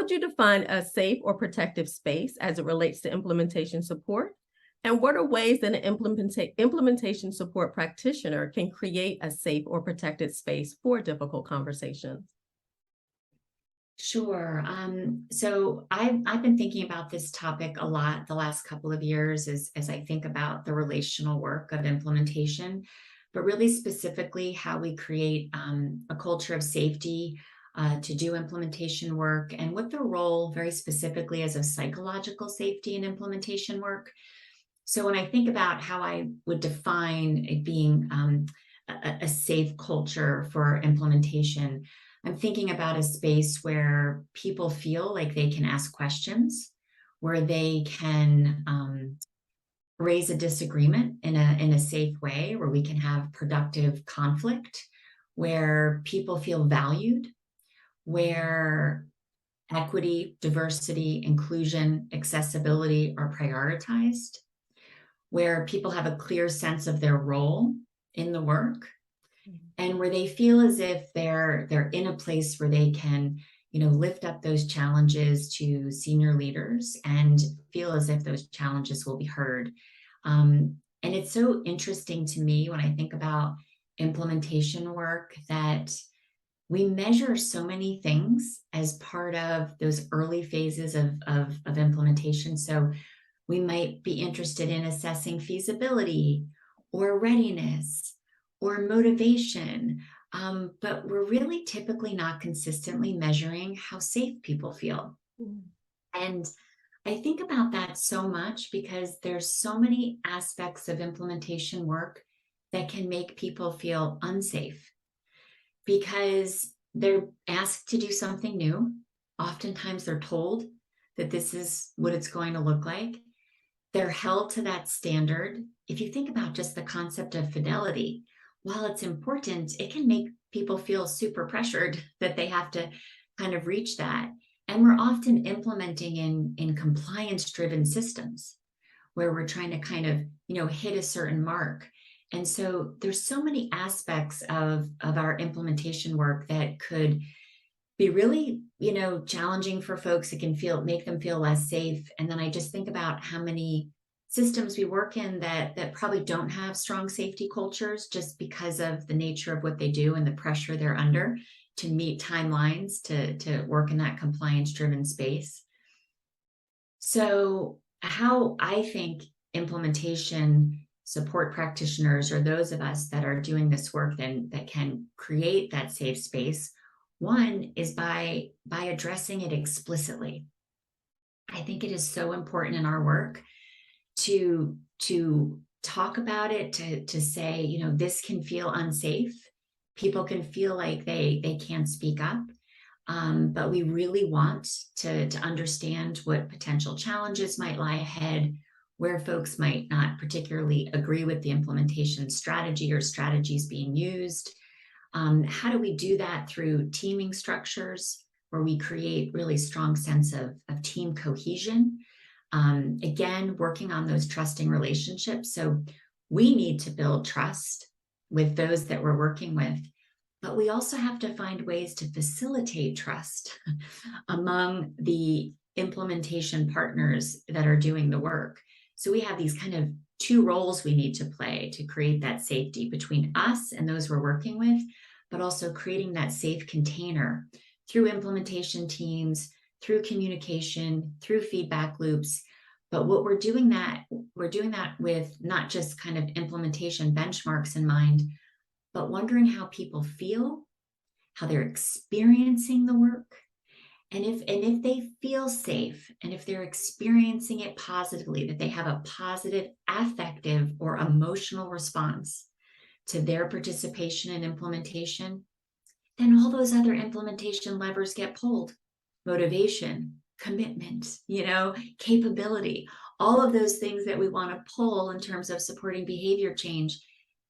would you define a safe or protective space as it relates to implementation support? And what are ways that an implementation support practitioner can create a safe or protected space for difficult conversations? Sure. So I've been thinking about this topic a lot the last couple of years as I think about the relational work of implementation, but really specifically how we create a culture of safety to do implementation work and what the role very specifically is of psychological safety in implementation work. So when I think about how I would define it being a safe culture for implementation, I'm thinking about a space where people feel like they can ask questions, where they can raise a disagreement in a safe way, where we can have productive conflict, where people feel valued, where equity, diversity, inclusion, accessibility are prioritized, where people have a clear sense of their role in the work, and where they feel as if they're in a place where they can, lift up those challenges to senior leaders and feel as if those challenges will be heard. And it's so interesting to me when I think about implementation work that we measure so many things as part of those early phases of implementation. So we might be interested in assessing feasibility or readiness or motivation, but we're really typically not consistently measuring how safe people feel. And I think about that so much because there's so many aspects of implementation work that can make people feel unsafe because they're asked to do something new. Oftentimes they're told that this is what it's going to look like. They're held to that standard. If you think about just the concept of fidelity, while it's important, it can make people feel super pressured that they have to kind of reach that. And we're often implementing in compliance-driven systems where we're trying to kind of, hit a certain mark. And so there's so many aspects of our implementation work that could be really, challenging for folks. It can make them feel less safe. And then I just think about how many systems we work in that probably don't have strong safety cultures just because of the nature of what they do and the pressure they're under to meet timelines to work in that compliance-driven space. So how I think implementation support practitioners or those of us that are doing this work then that can create that safe space, one is by addressing it explicitly. I think it is so important in our work to talk about it, to say, this can feel unsafe. People can feel like they can't speak up. But we really want to understand what potential challenges might lie ahead, where folks might not particularly agree with the implementation strategy or strategies being used. How do we do that through teaming structures where we create really strong sense of team cohesion? Again, working on those trusting relationships. So we need to build trust with those that we're working with, but we also have to find ways to facilitate trust among the implementation partners that are doing the work. So we have these kind of two roles we need to play to create that safety between us and those we're working with, but also creating that safe container through implementation teams, through communication, through feedback loops. But what we're doing that with not just kind of implementation benchmarks in mind, but wondering how people feel, how they're experiencing the work. And if they feel safe and if they're experiencing it positively, that they have a positive affective or emotional response to their participation in implementation, then all those other implementation levers get pulled. Motivation, commitment, capability, all of those things that we want to pull in terms of supporting behavior change,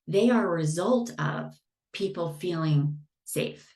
they are a result of people feeling safe.